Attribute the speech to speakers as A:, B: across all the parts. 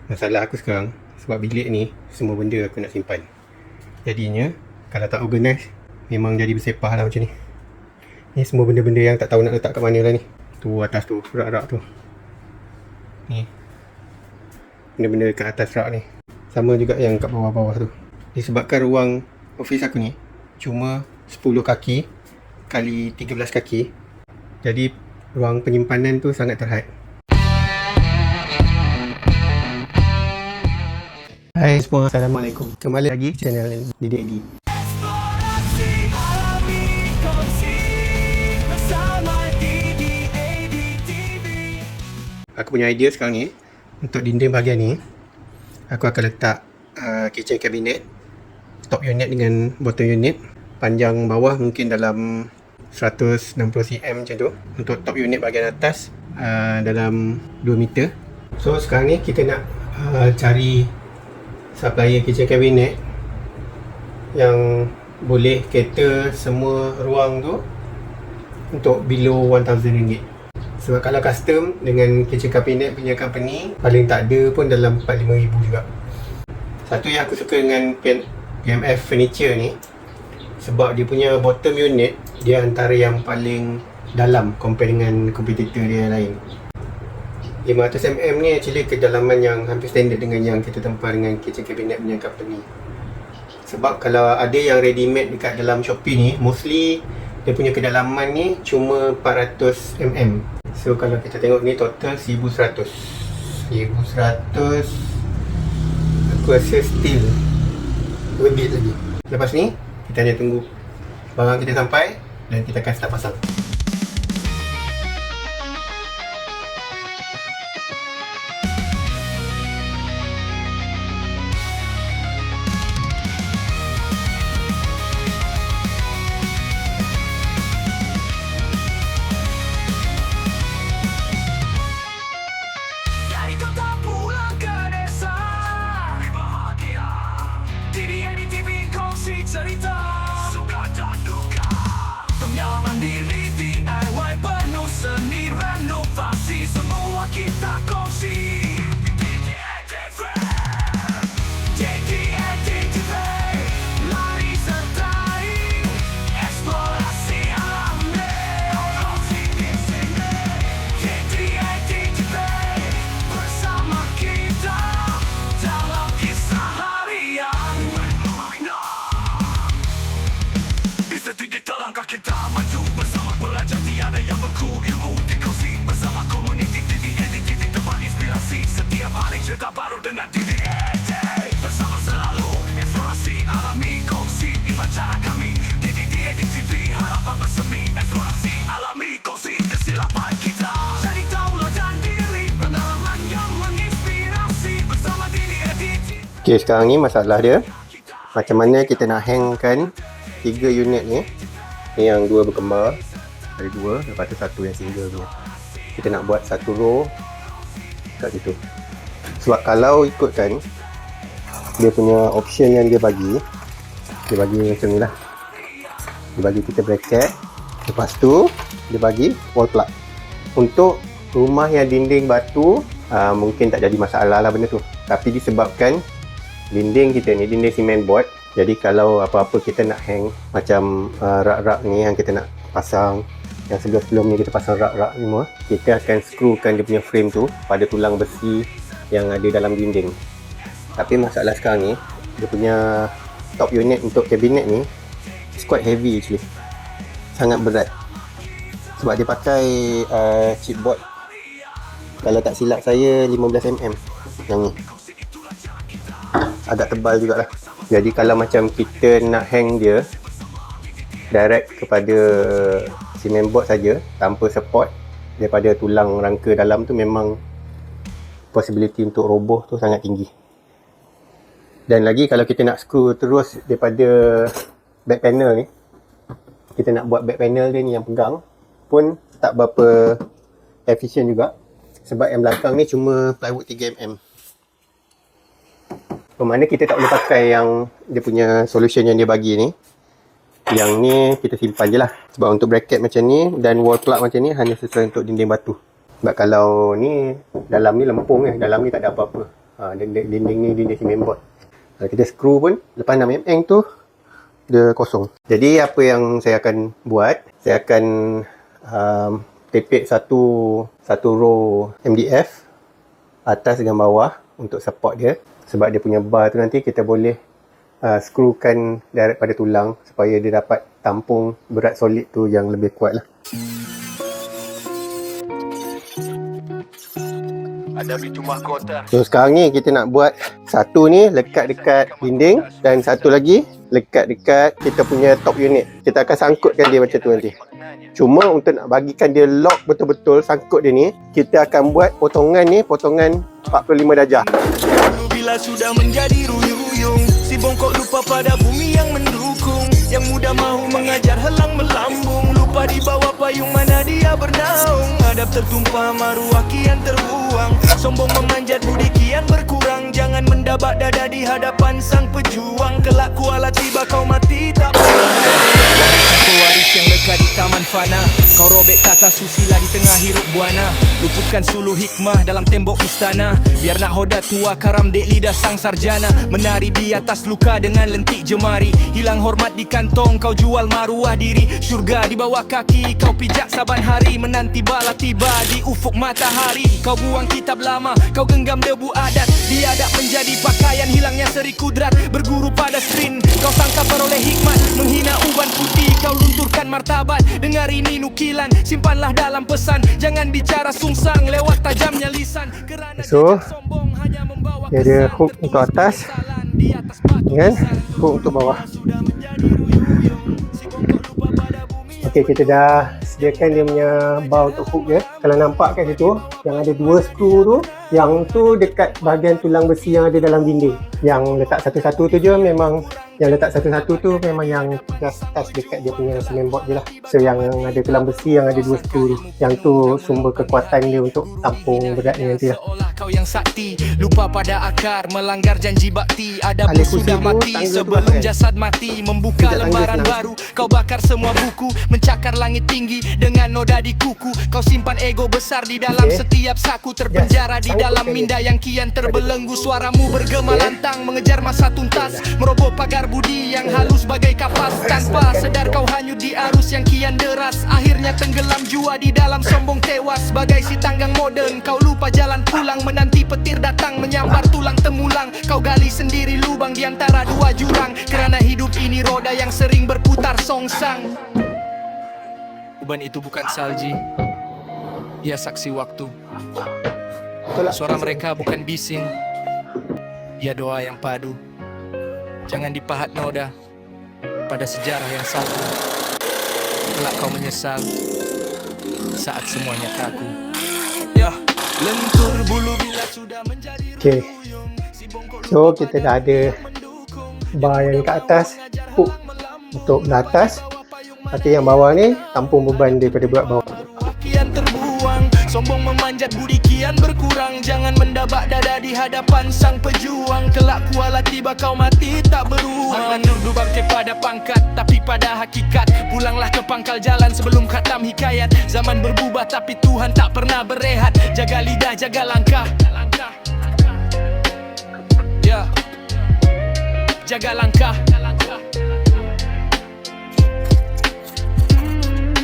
A: Masalah aku sekarang, sebab bilik ni semua benda aku nak simpan. Jadinya kalau tak organize, memang jadi bersepah lah macam ni. Ni semua benda-benda yang tak tahu nak letak kat mana lah ni. Tu atas tu, rak-rak tu. Ni benda-benda kat atas rak ni. Sama juga yang kat bawah-bawah tu. Disebabkan ruang office aku ni cuma 10 kaki kali 13 kaki, jadi ruang penyimpanan tu sangat terhad. Hai semua, Assalamualaikum. Kembali lagi channel Didik Edi. Aku punya idea sekarang ni, untuk dinding bahagian ni, aku akan letak kitchen cabinet, top unit dengan bottom unit. Panjang bawah mungkin dalam 160 cm macam tu. Untuk top unit bahagian atas dalam 2 meter. So sekarang ni kita nak cari supplier kitchen cabinet yang boleh cater semua ruang tu untuk below RM1,000. Sebab kalau custom dengan kitchen cabinet punya company, paling tak ada pun dalam RM45,000 juga. Satu yang aku suka dengan PMF Furniture ni, sebab dia punya bottom unit, dia antara yang paling dalam compare dengan kompetitor dia yang lain. 500mm ni actually kedalaman yang hampir standard dengan yang kita tempah dengan kitchen cabinet punya company. Sebab kalau ada yang ready made dekat dalam Shopee ni, mostly dia punya kedalaman ni cuma 400mm. So kalau kita tengok ni total 1100. Aku rasa still worth it lagi. Lepas ni kita hanya tunggu barang kita sampai dan kita akan start pasang.
B: Cerita suka dan duka, penyaman diri DIY penuh seni renovasi, semua kita kongsi. Lari sertai eksplorasi alami, kongsi di sini. JDITV bersama kita dalam kisah harian. Didik langkah kita maju bersama pelajar, tiada yang beku, ilmu dikongsi bersama komuniti. Didik tempat inspirasi, setiap hari cerita baru dengan Didik Edi. Bersama selalu eksplorasi alami, kongsi iman cara kami. Didik TV, harapan bersemi, eksplorasi alami, kongsi kesilapan kita. Jadi tahulah dan diri, pengalaman yang menginspirasi bersama Didik Edi.
A: Okay, sekarang ni masalah dia, macam mana kita nak hangkan 3 unit ni. Ni yang 2 berkembar, ada 2, lepas tu 1 yang single punya. Kita nak buat 1 row kat situ. Sebab kalau ikutkan dia punya option yang dia bagi macam ni lah. Dia bagi kita bracket, lepas tu dia bagi wall plug. Untuk rumah yang dinding batu, mungkin tak jadi masalah lah benda tu. Tapi disebabkan dinding kita ni dinding cement board, jadi kalau apa-apa kita nak hang macam rak-rak ni yang kita nak pasang, yang sebelum ni kita pasang rak-rak semua, kita akan screwkan dia punya frame tu pada tulang besi yang ada dalam dinding. Tapi masalah sekarang ni, dia punya top unit untuk kabinet ni it's quite heavy actually. Sangat berat. Sebab dia pakai chipboard, kalau tak silap saya 15mm yang ni. Agak tebal jugalah. Jadi kalau macam kita nak hang dia direct kepada cement board saja tanpa support daripada tulang rangka dalam tu, memang possibility untuk roboh tu sangat tinggi. Dan lagi kalau kita nak screw terus daripada back panel ni, kita nak buat back panel dia ni yang pegang pun tak berapa efisien juga. Sebab yang belakang ni cuma plywood 3mm. Bermakna kita tak boleh pakai yang dia punya solution yang dia bagi ni. Yang ni kita simpan je lah. Sebab untuk bracket macam ni dan wall plug macam ni hanya sesuai untuk dinding batu. Sebab kalau ni, dalam ni lempung dalam ni tak ada apa-apa. Dinding ni dinding cement board. Kita screw pun lepas 6 mm tu dia kosong. Jadi apa yang saya akan buat, saya akan tepek satu row MDF atas dengan bawah untuk support dia. Sebab dia punya bar tu nanti kita boleh screwkan direct pada tulang supaya dia dapat tampung berat solid tu yang lebih kuat lah.
B: Ada pintu mahkota.
A: So sekarang ni kita nak buat satu ni lekat dekat dinding dan satu lagi lekat dekat kita punya top unit. Kita akan sangkutkan dia macam tu nanti. Cuma untuk nak bagikan dia lock betul-betul sangkut dia ni, kita akan buat potongan ni, potongan 45 darjah.
B: Bila sudah menjadi ruyung, si bongkok lupa pada bumi yang mendukung. Yang muda mahu mengajar helang melambung, lupa di bawah payung mana dia bernaung. Hadap tertumpah maruah kian terbuang, sombong memanjat budi kian berkurang. Jangan mendabak dada di hadapan sang pejuang, kelak kuala tiba kau mati tak pewaris yang lekat di taman fana. Kau robek tata susila di tengah hiruk buana, luputkan suluh hikmah dalam tembok istana. Biar nahoda tua karam dek lidah sang sarjana, menari di atas luka dengan lentik jemari. Hilang hormat di kantong, kau jual maruah diri. Syurga di bawah kaki, kau pijak saban hari. Menanti bala tiba di ufuk matahari. Kau buang kitab lama, kau genggam debu adat. Biadab menjadi pakaian, hilangnya seri kudrat. Berguru pada skrin, kau tangkap peroleh hikmat. Menghina uban putih, kau lunturkan martabat. Dengar ini nukilan, simpanlah dalam pesan. Jangan bicara sungsang lewat tajamnya lisan. Kerana
A: So,
B: sombong hanya membawa
A: dia ada hook untuk atas dengan hook untuk bawah. Okey, kita dah sediakan dia punya bar untuk hook dia. Kalau nampak kat situ, yang ada dua skru tu, yang tu dekat bahagian tulang besi yang ada dalam dinding. Yang letak satu-satu tu je memang, yang letak satu-satu tu memang yang just touch dekat dia punya cement board je lah. So yang ada tulang besi yang ada dua skru tu, yang tu sumber kekuatan dia untuk tampung berat ni nanti lah.
B: Seolah kau yang sakti, lupa pada akar, melanggar janji bakti. Ada
A: Ahli
B: pun sudah
A: kursi tu,
B: mati
A: tangga tu
B: sebelum
A: pakai.
B: jasad mati. Membuka
A: Tidak, tangga
B: lembaran
A: senang.
B: baru, kau bakar semua buku. Mencakar langit tinggi dengan noda di kuku. Kau simpan ego besar di dalam
A: Okey.
B: setiap saku. Terpenjara di
A: Sangkut
B: dalam
A: sekali.
B: minda yang kian terbelenggu. Suaramu bergema lantang, mengejar masa tuntas. Meroboh pagar budi yang halus bagai kapas. Tanpa sedar kau hanyut di arus yang kian deras. Akhirnya tenggelam jua di dalam sombong tewas. Bagai si tanggang modern, kau lupa jalan pulang. Menanti petir datang menyambar tulang temulang. Kau gali sendiri lubang di antara dua jurang. Kerana hidup ini roda yang sering berputar songsang. Uban itu bukan salji, ia saksi waktu.
A: Betul tak?
B: Suara mereka bukan bising, ia doa yang padu. Jangan dipahat noda pada sejarah yang satu. Kelak kau menyesal saat semuanya kaku. Ya, lentur bulu bila sudah menjadi
A: Okey. So kita dah ada bar yang kat atas, hook untuk belah atas. Tapi yang bawah ni tampung beban daripada berat bawah.
B: kian terbuang, sombong memanjat budi kian berkurang. Jangan mendabak dada di hadapan sang pejuang. Kelak kuala tiba kau mati tak beruang. Menuduh bangkit pada pangkat tapi pada hakikat. Pulanglah ke pangkal jalan sebelum khatam hikayat. Zaman berubah tapi Tuhan tak pernah berehat. Jaga lidah, jaga langkah. Ya, jaga langkah.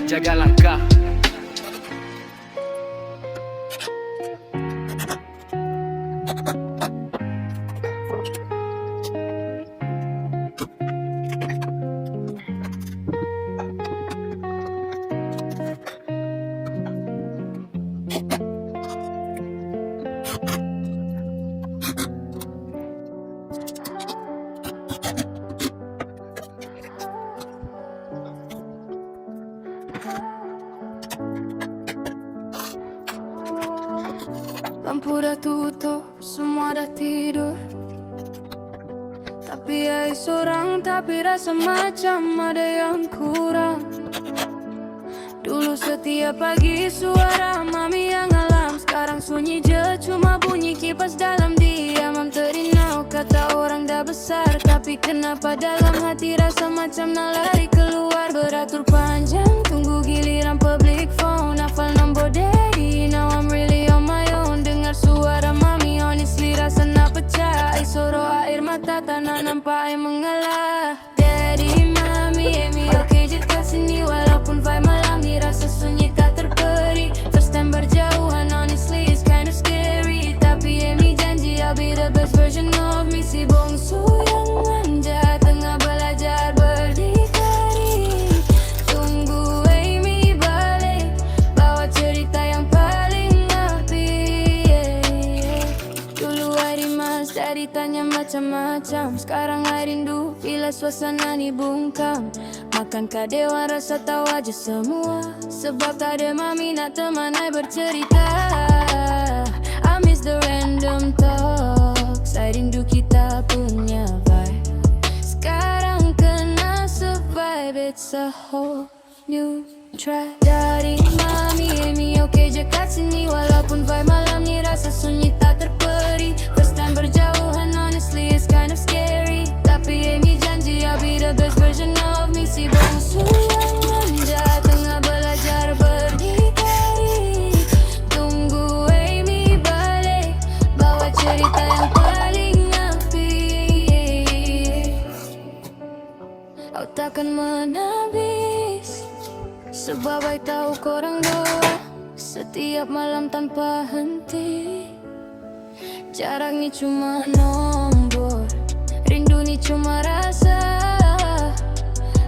B: Jaga langkah.
C: Lampu dah tutup, semua dah tidur. Tapi ai seorang, tapi rasa macam ada yang kurang. Dulu setiap pagi suara mami yang alam. Sekarang sunyi je, cuma bunyi kipas dalam diam. Mam terinau, kata orang dah besar. Tapi kenapa dalam hati rasa macam nak lari keluar. Beratur panjang, tunggu giliran public phone. Hafal nombor daddy, now I'm really on my own. Dengar suara mami, honestly rasa nak mata tak nak nampak air mengalah. Daddy, mami, Amy, okay je kat sini. Walaupun vibe malam ni rasa sunyi tak terperi. First time berjauhan, honestly it's kind of scary. Tapi Amy janji I'll be the best version of me. Si bongsu yang manja tengah belajar berdikari. Tunggu Amy balik, bawa cerita yang paling api. Dulu I rimas dari tanya macam-macam. Sekarang I rindu bila suasana ni bungkam. Makankah dewan rasa tahu aja semua. Sebab tak ada mami nak teman I bercerita. I miss the random talks. I rindu kita punya vibe. Sekarang kena survive, it's a whole new track. Dari mami, Amy, okay je kat sini. Walaupun vibe malam ni rasa sunyi tak terperi. First time berjauhan, honestly it's kind of scary. Tapi Amy janji I'll be the best version of me. Si bongsu yang manja tengah belajar berdikari. Tunggu Amy balik, bawa cerita yang paling api. Kau takkan menhabis, sebab I tahu korang dua setiap malam tanpa henti. Jarak ni cuma nombor, rindu ni cuma rasa.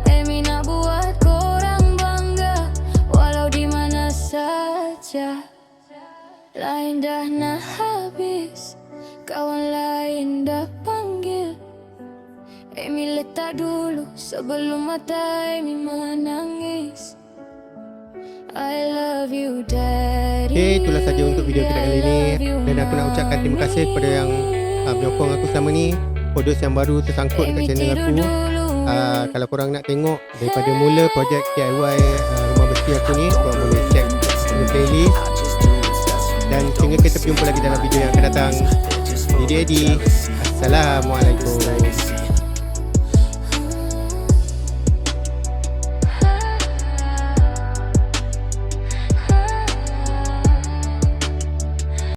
C: Amy nak buat korang bangga, walau di mana saja. Lain dah nak habis, kawan lain dah panggil. Amy letak dulu sebelum mata Amy menangis. I love you, Daddy.
A: Okay, itulah saja untuk video kita kali ini. Dan aku nak ucapkan terima kasih kepada yang menyokong aku selama ni. Podus yang baru tersangkut dekat channel aku. Kalau korang nak tengok daripada mula projek DIY rumah besi aku ni, korang boleh check the playlist. Dan sehingga kita berjumpa lagi dalam video yang akan datang. Didi Edi, Assalamualaikum.